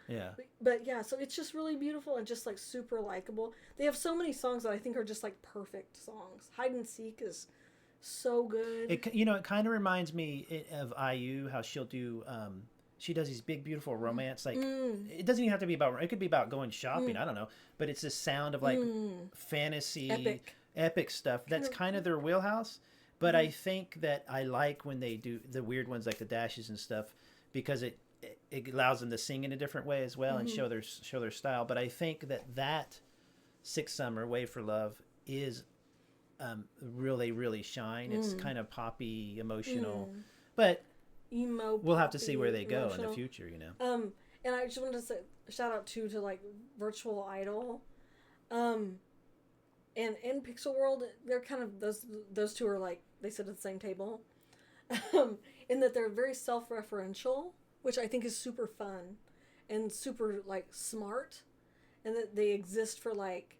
but so it's just really beautiful and just like super likable. They have so many songs that I think are just like perfect songs. Hide and Seek is so good. It kind of reminds me of IU, how she'll do she does these big beautiful romance, like it doesn't even have to be about, it could be about going shopping, I don't know, but it's this sound of like fantasy epic stuff that's kind of their wheelhouse. But I think that I like when they do the weird ones like the dashes and stuff, because it allows them to sing in a different way as well and show their style. But I think that Sixth Summer, Wait For Love is really, really shine. It's kind of poppy, emotional, but we'll have to see where they go in the future, And I just wanted to say shout out to like Virtual Idol, and in Pixel World, they're kind of those two are like they sit at the same table, in that they're very self-referential, which I think is super fun and super like smart, and that they exist for like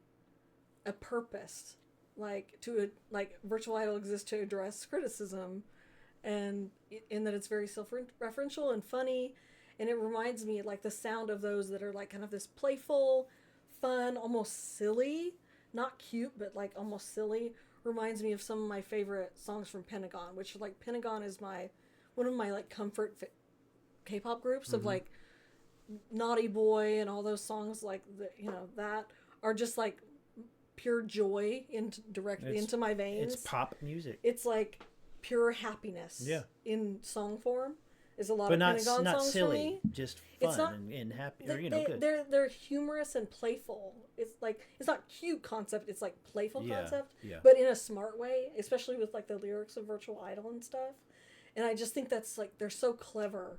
a purpose, like Virtual Idol exists to address criticism, and in that it's very self-referential and funny, and it reminds me like the sound of those that are like kind of this playful, fun, almost silly, not cute, but like almost silly, reminds me of some of my favorite songs from Pentagon, which like Pentagon is one of my like comfort K-pop groups of like Naughty Boy and all those songs like that are just like pure joy directly into my veins. It's pop music. It's like pure happiness in song form. Is a lot but of Pentagon songs not silly, for me. Just fun and happy, or good. They're humorous and playful. It's like it's not cute concept. It's like playful concept, but in a smart way. Especially with like the lyrics of Virtual Idol and stuff. And I just think that's like they're so clever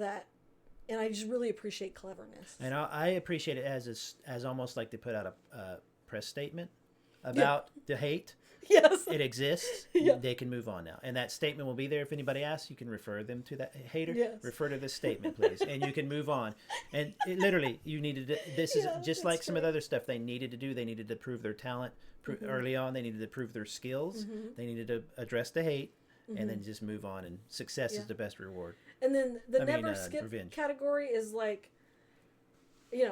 and I just really appreciate cleverness. And I appreciate it as almost like they put out a press statement about the hate. Yes. It exists. Yeah. They can move on now. And that statement will be there. If anybody asks, you can refer them to that hater. Yes. Refer to this statement, please. And you can move on. And literally, you needed to, this is just like some of the other stuff they needed to do. They needed to prove their talent early on. They needed to prove their skills. They needed to address the hate. And then just move on. And success is the best reward. And then the never skip revenge category is like,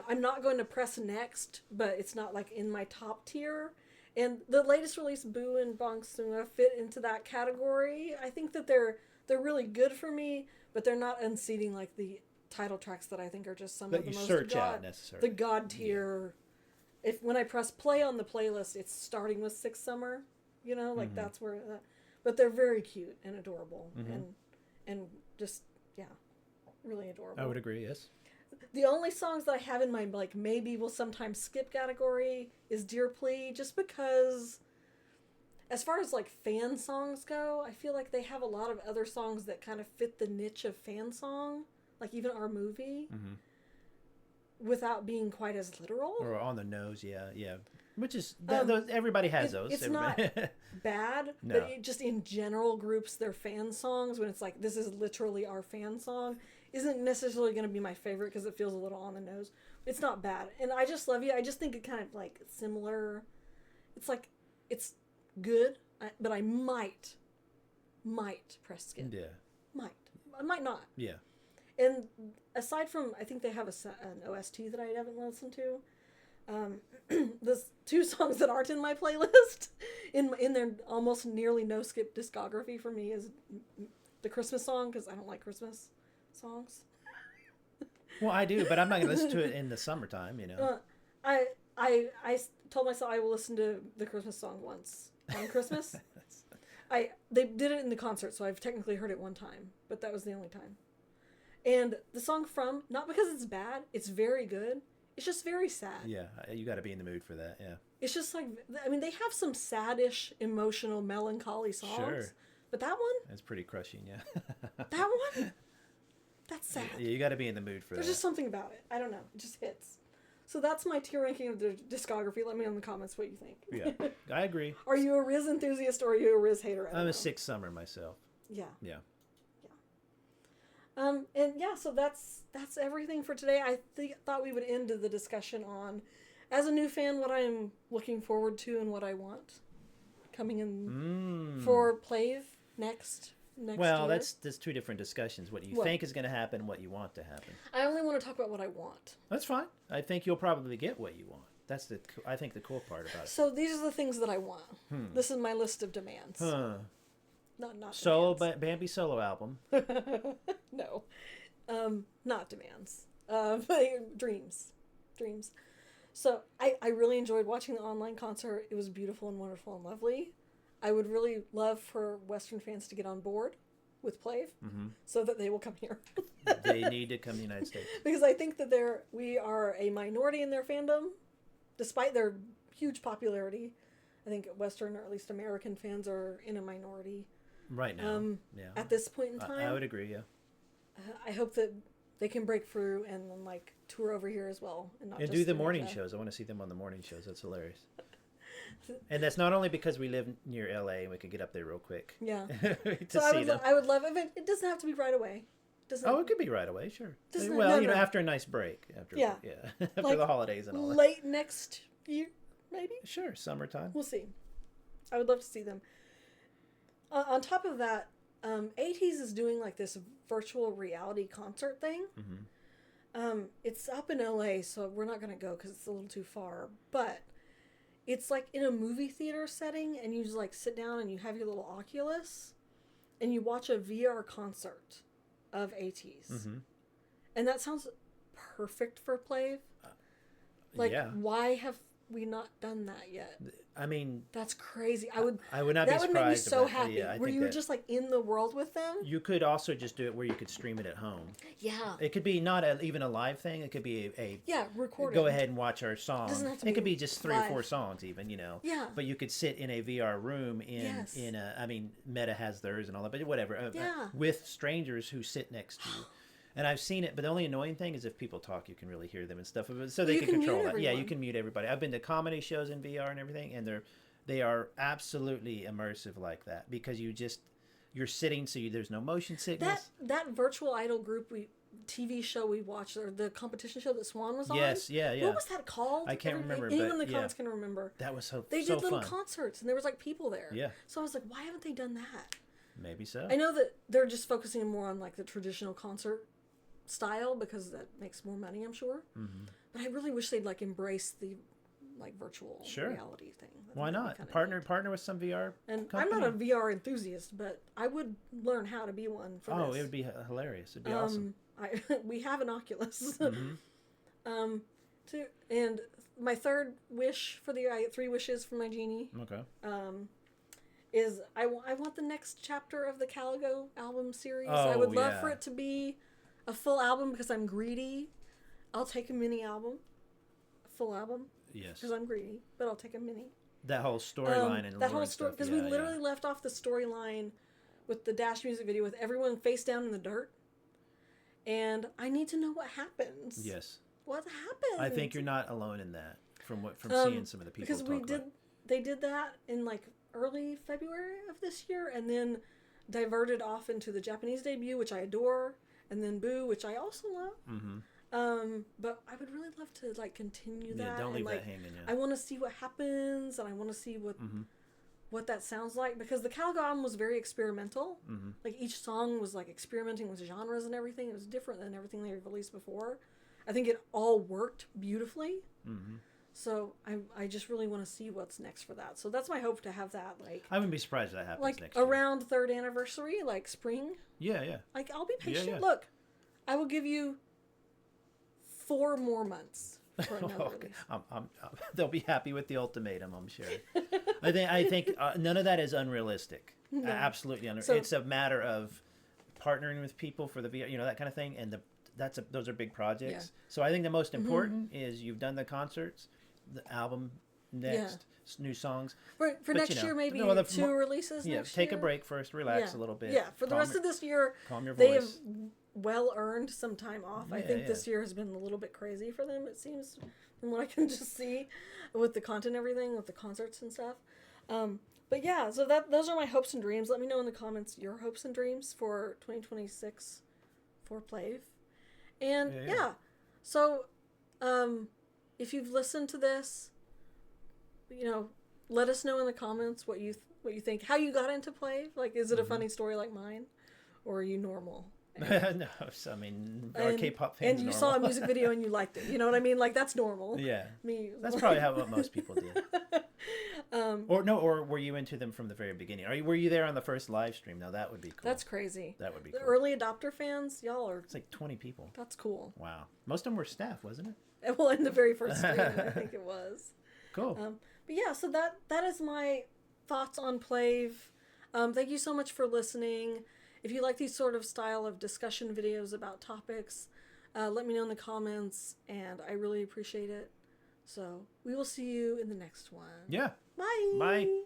I'm not going to press next, but it's not like in my top tier. And the latest release, Boo and Bong Soon-ah, fit into that category. I think that they're really good for me, but they're not unseating like the title tracks that I think are just some of the most necessarily. the god tier. Yeah. When I press play on the playlist, it's starting with Six Summer, that's where. But they're very cute and adorable, and just really adorable. I would agree. Yes. The only songs that I have in my maybe will sometimes skip category is Dear Plea, just because as far as fan songs go, I feel like they have a lot of other songs that kind of fit the niche of fan song, like even Our Movie, without being quite as literal. Or on the nose, yeah. Which is, everybody has those. It's not bad, no. But it just in general groups their fan songs when it's like, this is literally our fan song, isn't necessarily going to be my favorite because it feels a little on the nose. It's not bad. And I Just Love You, I just think it kind of similar. It's it's good, but I might press skip. Yeah. I might not. Yeah. And aside from, I think they have an OST that I haven't listened to. The two songs that aren't in my playlist in their almost nearly no skip discography for me is the Christmas song, because I don't like Christmas songs. Well, I do, but I'm not gonna listen to it in the summertime. I told myself I will listen to the Christmas song once on Christmas. They did it in the concert, so I've technically heard it one time, but that was the only time. And the song From, not because it's bad, it's very good. It's just very sad. Yeah, you got to be in the mood for that, yeah. It's just they have some sad-ish, emotional, melancholy songs. Sure. But that one? That's pretty crushing, yeah. That one? That's sad. Yeah, you got to be in the mood for There's that. just something about it. I don't know. It just hits. So that's my tier ranking of the discography. Let me know in the comments what you think. Yeah, I agree. Are you a Riz enthusiast or are you a Riz hater? I'm a Six Summer myself. Yeah. Yeah. And yeah, so that's everything for today. I thought we would end the discussion on, as a new fan, what I'm looking forward to and what I want coming in for Plave next well, year. that's two different discussions. What you think is going to happen and what you want to happen. I only want to talk about what I want. That's fine. I think you'll probably get what you want. That's I think the cool part about it. So these are the things that I want. This is my list of demands. Not solo demands. Bambi solo album. No, not demands. Dreams. So I really enjoyed watching the online concert. It was beautiful and wonderful and lovely. I would really love for Western fans to get on board with Plave, so that they will come here. They need to come to the United States because I think that we are a minority in their fandom, despite their huge popularity. I think Western, or at least American fans, are in a minority right now. At this point in time, I would agree. Yeah. I hope that they can break through and then tour over here as well, and not just do the morning shows. I want to see them on the morning shows. That's hilarious. And that's not only because we live near LA and we could get up there real quick. Yeah. I would love it. It doesn't have to be right away. It could be right away, sure. Well, after a nice break. After the holidays and all that. Late next year, maybe? Sure, summertime. We'll see. I would love to see them. On top of that, 80s is doing this virtual reality concert thing. It's up in LA, so we're not going to go because it's a little too far. But it's in a movie theater setting, and you just sit down and you have your little Oculus, and you watch a VR concert of 80s. And that sounds perfect for Plave. Why have we not done that yet? I mean, that's crazy. I would not be surprised. That would make me so happy. Yeah, where you were just in the world with them. You could also just do it where you could stream it at home. Yeah. It could be not even a live thing. It could be a recorded. Go ahead and watch our song. It could be just 3 or 4 songs even, Yeah. But you could sit in a VR room in Meta has theirs and all that, but whatever. With strangers who sit next to you. And I've seen it, but the only annoying thing is if people talk, you can really hear them and stuff. So they You can can control mute that. Yeah, you everyone. can mute everybody. I've been to comedy shows in VR and everything, and they are absolutely immersive like that because you're sitting, so there's no motion sickness. That virtual idol group TV show we watched, or the competition show that Swan was on. Yes, yeah. What was that called? I can't remember. Anyone in but the comments can remember. That was so They so did little fun. concerts, and there was like people there. Yeah. So I was like, why haven't they done that? Maybe so. I know that they're just focusing more on like the traditional concert style because that makes more money, I'm sure. Mm-hmm. But I really wish they'd like embrace the like virtual reality thing. Why not partner with some VR? And company? I'm not a VR enthusiast, but I would learn how to be one for this. It would be hilarious. It'd be awesome. We have an Oculus. Mm-hmm. And my third wish for I get 3 wishes from my genie. Okay. Is I want the next chapter of the Caligo album series. Oh, I would love for it to be a full album because I'm greedy. I'll take a mini album, a full album. Yes. Because I'm greedy, but I'll take a mini. That whole storyline and that whole story, because we literally left off the storyline with the Dash music video with everyone face down in the dirt, and I need to know what happens. Yes. What happened? I think you're not alone in that. From seeing some of the people because they did that in like early February of this year, and then diverted off into the Japanese debut, which I adore, and then Boo, which I also love. Mm-hmm. But I would really love to like continue that. Yeah, don't leave and, that hanging. Yeah. I want to see what happens, and I want to see what that sounds like, because the Caligo album was very experimental. Mm-hmm. Like each song was like experimenting with genres and everything. It was different than everything they released before. I think it all worked beautifully. Mm-hmm. So I just really want to see what's next for that. So that's my hope, to have that like. I wouldn't be surprised if that happens like next year. around 3rd anniversary, like spring. Yeah, yeah. Like I'll be patient. Yeah. Look, I will give you 4 more months for another release. They'll be happy with the ultimatum, I'm sure. I think none of that is unrealistic. No. Absolutely unrealistic. It's a matter of partnering with people for the VR, that kind of thing, and those are big projects. Yeah. So I think the most important is you've done the concerts, the album next, new songs. For next year, maybe 2 releases. Yeah, next take year. A break first, relax a little bit. Yeah, for the rest of this year, calm your voice. They have well earned some time off. I think this year has been a little bit crazy for them, it seems, from what I can just see with the content and everything, with the concerts and stuff. But yeah, so those are my hopes and dreams. Let me know in the comments your hopes and dreams for 2026 for Plave. And so if you've listened to this, let us know in the comments what you think, how you got into Plave. Like, is it a funny story like mine, or are you normal? No, I mean, our K-pop fans. And you saw a music video and you liked it. You know what I mean? Like, that's normal. Yeah. Me. That's probably what most people did. Or were you into them from the very beginning? Were you there on the first live stream? No, that would be cool. That's crazy. That would be the cool. Early adopter fans, y'all are. It's like 20 people. That's cool. Wow. Most of them were staff, wasn't it? Well, in the very first stream, I think it was. Cool. But yeah, so that is my thoughts on Plave. Thank you so much for listening. If you like these sort of style of discussion videos about topics, let me know in the comments, and I really appreciate it. So we will see you in the next one. Yeah. Bye. Bye.